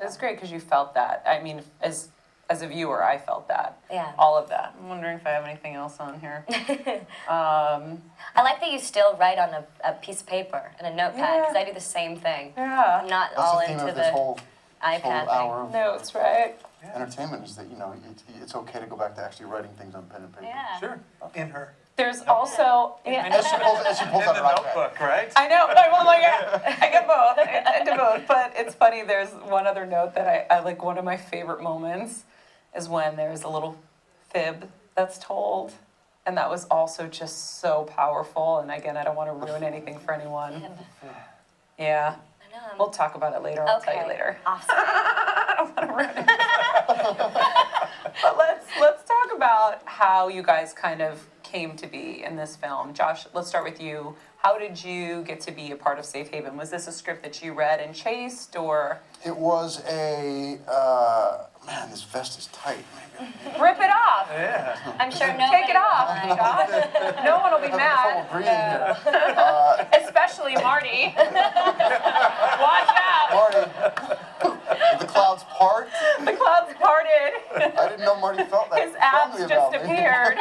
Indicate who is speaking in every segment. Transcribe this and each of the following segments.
Speaker 1: It's great because you felt that. I mean, as a viewer, I felt that.
Speaker 2: Yeah.
Speaker 1: All of that. I'm wondering if I have anything else on here.
Speaker 2: I like that you still write on a piece of paper and a notepad, because I do the same thing.
Speaker 1: Yeah.
Speaker 2: I'm not
Speaker 3: That's
Speaker 2: all
Speaker 3: the theme
Speaker 2: into
Speaker 3: of this whole
Speaker 2: iPad
Speaker 3: hour of
Speaker 1: Notes, right?
Speaker 3: entertainment is that, you know, it's okay to go back to actually writing things on pen and paper.
Speaker 2: Yeah.
Speaker 4: Sure. In her.
Speaker 1: There's also...
Speaker 3: As she pulls
Speaker 4: In
Speaker 3: out
Speaker 4: the
Speaker 3: her iPad.
Speaker 4: notebook, right?
Speaker 1: I know. I'm like, I get both. I do both. But it's funny. There's one other note that I like. One of my favorite moments is when there's a little fib that's told, and that was also just so powerful. And again, I don't want to ruin anything for anyone. Yeah.
Speaker 2: I know.
Speaker 1: We'll talk about it later. I'll tell you later.
Speaker 2: Awesome.
Speaker 1: I don't want to ruin it. But let's talk about how you guys kind of came to be in this film. Josh, let's start with you. How did you get to be a part of Safe Haven? Was this a script that you read and chased, or?
Speaker 3: It was a, man, this vest is tight. Maybe
Speaker 1: Rip it off.
Speaker 4: Yeah.
Speaker 2: I'm sure nobody
Speaker 1: Take it off,
Speaker 2: will mind.
Speaker 1: Josh. No one will be mad.
Speaker 3: breathing here.
Speaker 1: Especially Marty. Watch out.
Speaker 3: Marty, did the clouds part?
Speaker 1: The clouds parted.
Speaker 3: I didn't know Marty felt that
Speaker 1: His abs
Speaker 3: strongly
Speaker 1: just
Speaker 3: about me.
Speaker 1: appeared.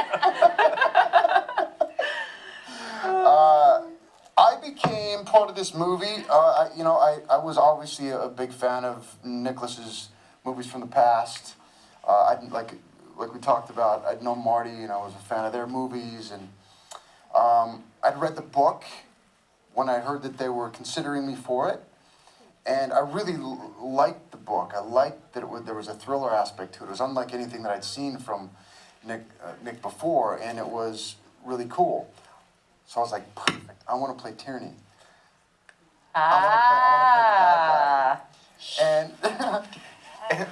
Speaker 3: I became part of this movie. I was obviously a big fan of Nicholas's movies from the past. Like we talked about, I'd known Marty, and I was a fan of their movies, and I'd read the book when I heard that they were considering me for it, and I really liked the book. I liked that there was a thriller aspect to it. It was unlike anything that I'd seen from Nick before, and it was really cool. So I was like, perfect. I want to play Tierney. I want to play the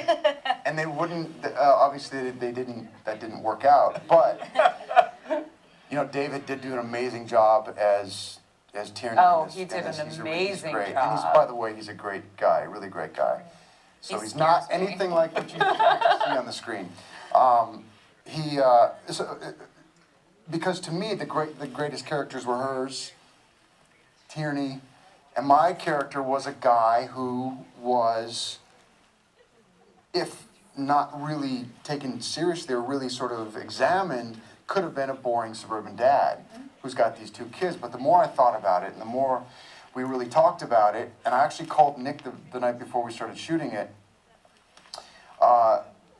Speaker 3: bad guy. And they wouldn't. Obviously, they didn't. That didn't work out. But David did do an amazing job as Tierney.
Speaker 1: Oh,
Speaker 3: in this,
Speaker 1: he did an
Speaker 3: he's
Speaker 1: amazing
Speaker 3: great.
Speaker 1: job.
Speaker 3: And by the way, he's a great guy, a really great guy. So
Speaker 1: He
Speaker 3: he's not
Speaker 1: scares me.
Speaker 3: anything like what you see on the screen. Because to me, the greatest characters were hers, Tierney, and my character was a guy who was, if not really taken seriously or really sort of examined, could have been a boring suburban dad who's got these two kids. But the more I thought about it and the more we really talked about it, and I actually called Nick the night before we started shooting it,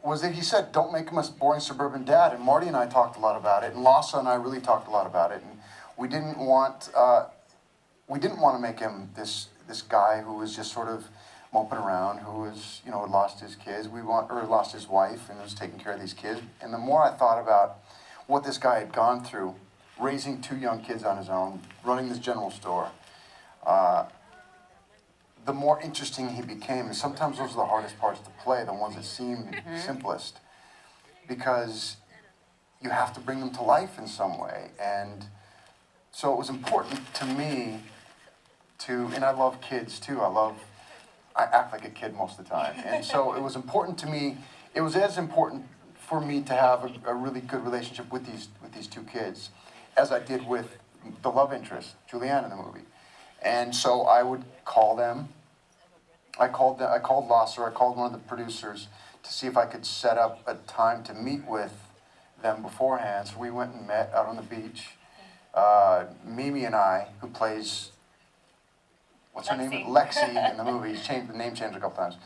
Speaker 3: was that he said, don't make him a boring suburban dad. And Marty and I talked a lot about it, and Lassa and I really talked a lot about it. And we didn't want to make him this guy who was just sort of moping around, who was, had lost his kids. Or lost his wife and was taking care of these kids. And the more I thought about what this guy had gone through, raising two young kids on his own, running this general store, the more interesting he became. And sometimes those are the hardest parts to play, the ones that seem simplest, because you have to bring them to life in some way. And so it was important to me and I love kids too. I act like a kid most of the time. And so it was important to me, it was as important for me to have a really good relationship with these two kids as I did with the love interest, Julianne, in the movie. And so I would call them. I called Lassa, I called one of the producers to see if I could set up a time to meet with them beforehand. So we went and met out on the beach. Mimi and I, who plays, what's her name? Lexi in the movie. The name changed a couple times.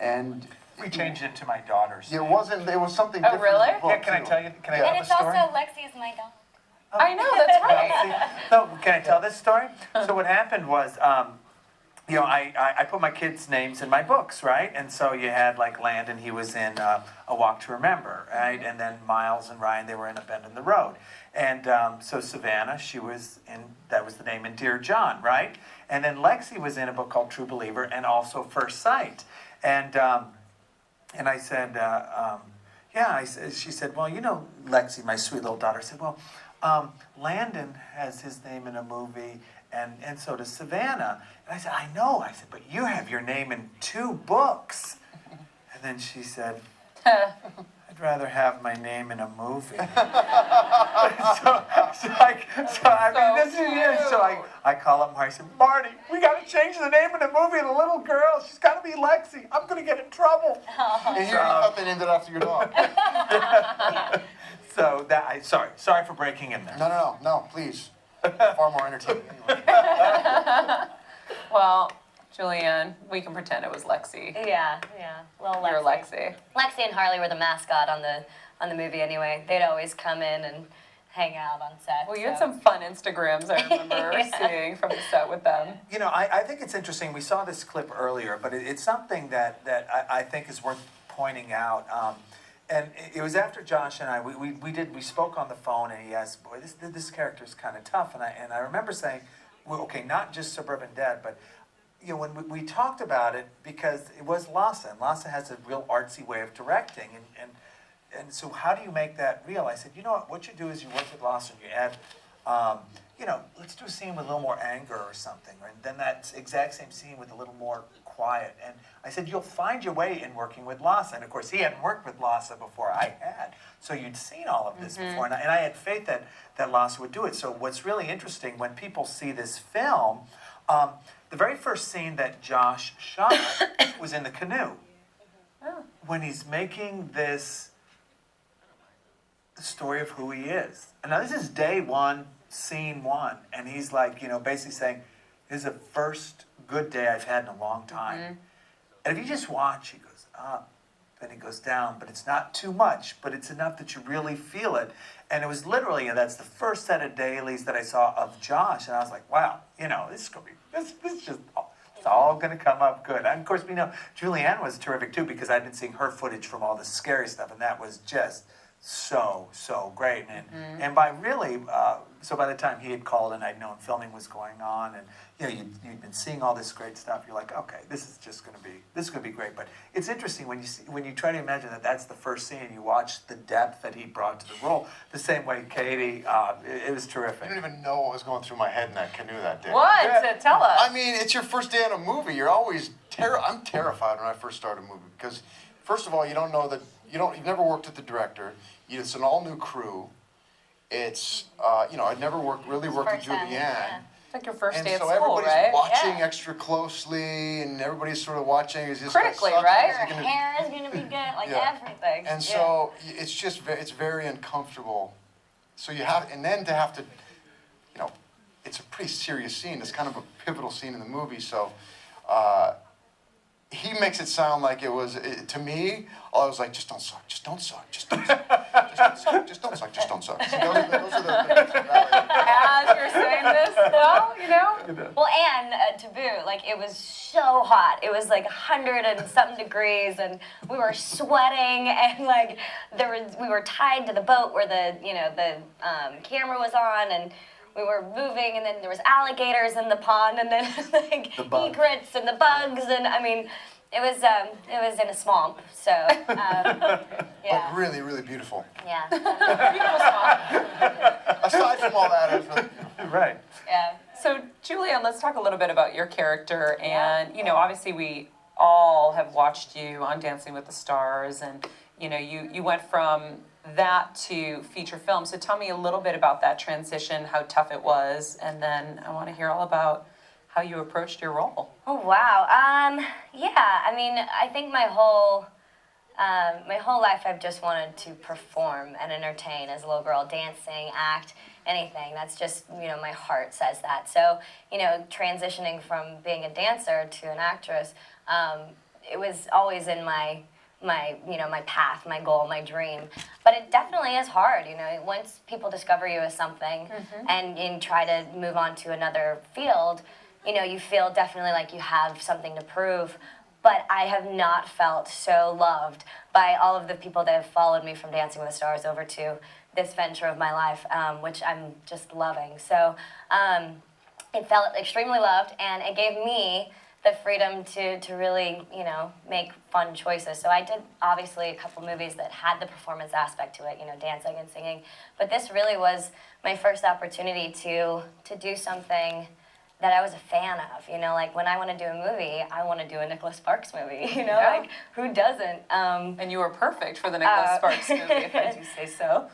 Speaker 3: And
Speaker 4: We changed it to my daughter's
Speaker 3: it
Speaker 4: name.
Speaker 3: was something different.
Speaker 1: really?
Speaker 3: in the book,
Speaker 4: Yeah, can I
Speaker 3: too.
Speaker 4: tell you? Can I
Speaker 3: Yeah.
Speaker 4: tell
Speaker 2: And
Speaker 4: the
Speaker 2: it's
Speaker 4: story?
Speaker 2: also Lexi is my dog.
Speaker 1: I know, that's right.
Speaker 4: No, can I tell this story? So what happened was, I put my kids' names in my books, right? And so you had like Landon, he was in A Walk to Remember, right? And then Miles and Ryan, they were in A Bend in the Road. And so Savannah, that was the name in Dear John, right? And then Lexi was in a book called True Believer and also First Sight. And I said, she said, well, Lexi, my sweet little daughter, said, well, Landon has his name in a movie, and so does Savannah. And I said, I know. I said, but you have your name in 2 books. And then she said, I'd rather have my name in a movie. So I call up Marty. I said, Marty, we got to change the name of the movie. The little girl, she's got to be Lexi.
Speaker 3: trouble. And here you thought they named it after your dog.
Speaker 4: So sorry for breaking in there.
Speaker 3: No, please. Far more entertaining anyway.
Speaker 1: Well, Julianne, we can pretend it was Lexi.
Speaker 2: Yeah. Little Lexi.
Speaker 1: You're Lexi.
Speaker 2: Lexi and Harley were the mascot on the movie anyway. They'd always come in and hang out on set.
Speaker 1: Well, you had
Speaker 2: so.
Speaker 1: some fun Instagrams I remember seeing from the set with them.
Speaker 4: You know, I think it's interesting. We saw this clip earlier, but it's something that I think is worth pointing out. And it was after Josh and I, we spoke on the phone, and he asked, boy, this character is kind of tough. And I remember saying, well, okay, not just Suburban Dad, but you know, when we talked about it, because it was Lasse, and Lasse has a real artsy way of directing, and so how do you make that real? I said, you know what you do is you work with Lasse and you add, you know, let's do a scene with a little more anger or something, and then that exact same scene with a little more quiet. And I said, you'll find your way in working with Lasse. And of course, he hadn't worked with Lasse before I had, so you'd seen all of this before, and I had faith that Lasse would do it. So what's really interesting, when people see this film, the very first scene that Josh shot was in the canoe. When he's making this story of who he is. And now this is day one, scene one, and he's like, you know, basically saying, this is the first good day I've had in a long time. And if you just watch, he goes up, then he goes down, but it's not too much, but it's enough that you really feel it. And it was literally, and that's the first set of dailies that I saw of Josh, and I was like, wow, you know, this is gonna be, this just, it's all gonna come up good. And of course, we know Julianne was terrific too, because I'd been seeing her footage from all the scary stuff, and that was just so great. And by really, so by the time he had called and I'd known filming was going on, and you know, you'd been seeing all this great stuff, you're like, okay, this is gonna be great. But it's interesting when you try to imagine that that's the first scene, you watch the depth that he brought to the role, the same way Katie, it was terrific.
Speaker 3: You don't even know what was going through my head in that canoe that day.
Speaker 1: What?
Speaker 4: Yeah.
Speaker 1: Tell us.
Speaker 3: I mean, it's your first day on a movie. You're always I'm terrified when I first start a movie because, first of all, you don't know that you've never worked with the director. It's an all-new crew. It's you know, I'd never really worked with
Speaker 2: First time,
Speaker 3: Julianne.
Speaker 2: yeah.
Speaker 1: It's like your first
Speaker 3: And
Speaker 1: day at
Speaker 3: so
Speaker 1: school,
Speaker 3: everybody's
Speaker 1: right?
Speaker 3: watching
Speaker 2: Yeah.
Speaker 3: extra closely, and everybody's sort of watching. Is this
Speaker 1: Critically,
Speaker 3: guy sucks?
Speaker 1: right?
Speaker 3: Is
Speaker 2: Your
Speaker 3: he gonna-
Speaker 2: hair is gonna be good, like
Speaker 3: Yeah.
Speaker 2: everything.
Speaker 3: And so it's just it's very uncomfortable. So you have, and then to have to, you know, it's a pretty serious scene. It's kind of a pivotal scene in the movie. So he makes it sound like it was, to me, I was like, just don't suck, just don't suck, just don't suck, just don't suck, just don't suck, just don't suck. See, those are the
Speaker 1: As you're saying this, though, you know?
Speaker 2: Well, and to boot, like it was so hot. It was like 100 and something degrees, and we were sweating, and like we were tied to the boat where the camera was on, and we were moving, and then there was alligators in the pond, and then like egrets and the bugs, and I mean, it was in a swamp, so yeah.
Speaker 3: But really, really beautiful.
Speaker 2: Yeah.
Speaker 1: Beautiful song.
Speaker 3: Aside from all that, it was really beautiful.
Speaker 4: Right.
Speaker 2: Yeah.
Speaker 1: So, Julianne, let's talk a little bit about your character. And, you know, obviously we all have watched you on Dancing with the Stars, and, you know, you went from that to feature film. So tell me a little bit about that transition, how tough it was, and then I want to hear all about how you approached your role.
Speaker 2: Oh wow. Yeah. I mean, I think my whole life I've just wanted to perform and entertain as a little girl, dancing, act, anything. That's just, you know, my heart says that. So, you know, transitioning from being a dancer to an actress, it was always in my path, my goal, my dream. But it definitely is hard, you know. Once people discover you as something and try to move on to another field, you know, you feel definitely like you have something to prove. But I have not felt so loved by all of the people that have followed me from Dancing with the Stars over to this venture of my life, which I'm just loving. So it felt extremely loved, and it gave me the freedom to really, you know, make fun choices. So I did, obviously, a couple movies that had the performance aspect to it, you know, dancing and singing. But this really was my first opportunity to do something that I was a fan of, you know, like when I want to do a movie, I want to do a Nicholas Sparks movie, you know, like who doesn't?
Speaker 1: And you were perfect for the Nicholas Sparks movie, if I do say so.